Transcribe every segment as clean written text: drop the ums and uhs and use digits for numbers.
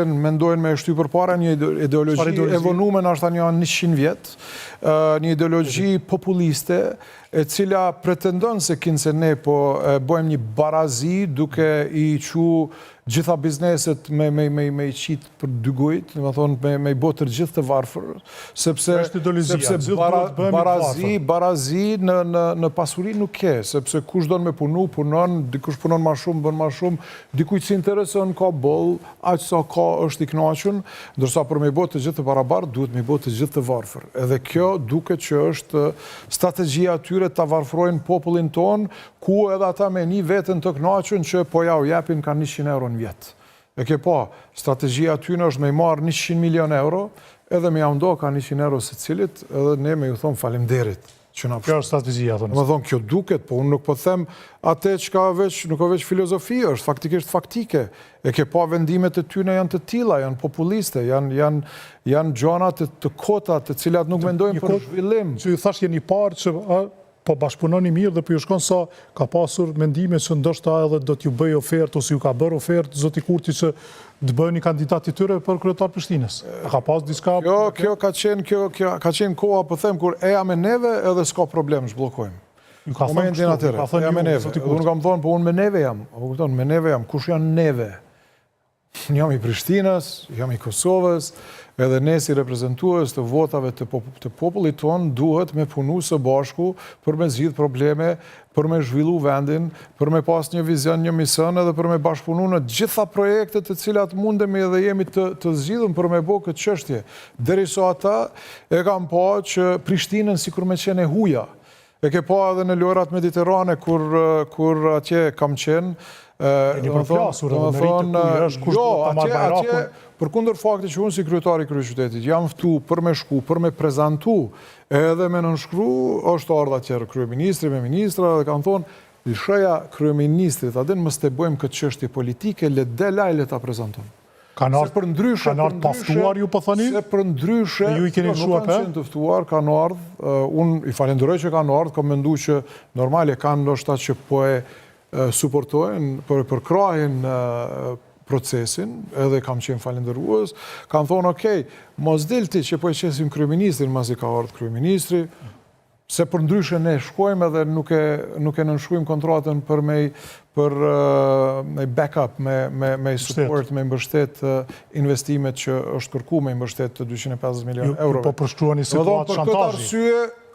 mendojnë me shty përpara një ideologji e vonuar ndoshta një 100 vjet, një ideologji populiste e cila pretendon se ne po bëjmë një barazi duke i gjitha bizneset me i qitë për dy gujt, me thonë me i botë të gjithë të varfër, sepse barazi në pasuri nuk ke, sepse kush do në me punon, dikush punon ma shumë, bën ma shumë, dikujt si intereson ka boll, aq sa ka është i kënaqur, ndërsa për me i botë të gjithë të barabartë, duhet me i botë të gjithë të varfër. Edhe kjo duket që është strategjia atyre ta varfrojnë popullin ton, ku edhe ata me një vetën të kënaqur që po ja u japin ka 100 euro në vjetë. E ke po, strategjia atyre është me i marë 100 milion euro, edhe me ja ndo ka 100 euro se cilit, edhe ne me ju thonë faleminderit. Kjo është strategjia, thonë. Më thonë, kjo duket, po unë nuk po them atë që nuk ka veç filozofi, është faktikisht faktike. E ke pa vendimet e tyne janë të tilla, janë populiste, janë gjonat të kota të cilat nuk mendojnë për zhvillim. Që ju thash jeni parë që po bashkëpunoni mirë dhe po ju shkon sa ka pasur mendime që ndoshta edhe do t'ju bëj ofertë ose ju ka bërë ofertë zoti Kurti që të bëjë një kandidat i tyre për kryetar Prishtinës. Ka pas diçka? Kjo ka qenë koha, po them, kur eja me neve edhe s'ka problem, zhbllokojmë. Ju ka thënë kështu, ka thënë me neve. Unë kam thonë, po unë me neve jam. Me neve jam. Kush janë neve? Jam i Prishtinës, jam i Kosovës, edhe ne si reprezentues të votave të popullit tonë duhet me punu së bashku për me zgjidh probleme, për me zhvillu vendin, për me pas një vizion, një mision edhe për me bashkëpunu në gjitha projektet të cilat mundemi edhe jemi të zgjidhëm për me bo këtë çështje. Derisa ata e kam pa që Prishtinën sikur me qenë e huja. E ke pa edhe në lojrat mediterane kur atje kam qenë. Një përflasur edhe meritë të kujë është kush do të marrë bajrakun. Për kundër fakti që unë si kryetari i kryeqytetit jam ftu për me shku, për me prezantu, edhe me nënshkru, është ardha tjerë kryeministri me ministra dhe kanë thonë, lëshoja kryeministrit, adin mos të bëjmë këtë çështje politike, le delaj le ta prezantojmë. Kanë ardhur paftuar ju po thoni? Se për ndryshe, ju i keni lëshuar për? Nuk kanë qenë të ftuar, kanë ardhur, unë i falenderoj që kanë ardhur, kam menduar që normale kanë ndoshta që po e suportojnë për krahin procesin, edhe kam qenë falenderues, kanë thonë, okej, mos delti që po e qesim kryeministrin, mas i ka ardhur kryeministri, se për ndryshe ne shkojmë edhe nuk e nënshkruajmë kontratën për me backup, me support, me mbështet investimet që është kërku me mbështet të 250 milion euro. Ju po përshkruani situatë shantazhi.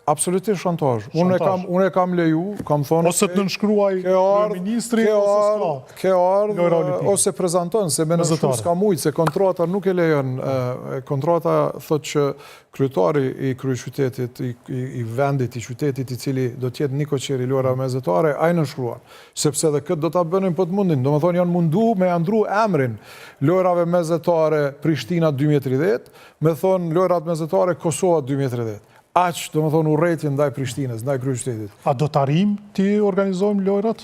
Absolutisht shantazh. Unë e kam leju, kam thonë... Ose të nënshkruaj kryeministri, ose s'ka. Ose prezanton, se me nënshkru s'ka mujtë, se kontrata nuk e lejon. Kontrata thot që kryetari i kryeqytetit, i vendit, i qytetit i cili do t'jetë Niko Qeri lojra mezetare, ai nënshkruan. Sepse dhe këtë do t'a bënin për të mundin. Do më thonë janë mundu me andru emrin lojrave mezetare Prishtina 2030, me thonë lojrat mezetare Kosova 2030. Aq, do më thonë, urrejtje ndaj Prishtinës, ndaj kryeqytetit. A do të arrijmë ti organizojmë lojrat?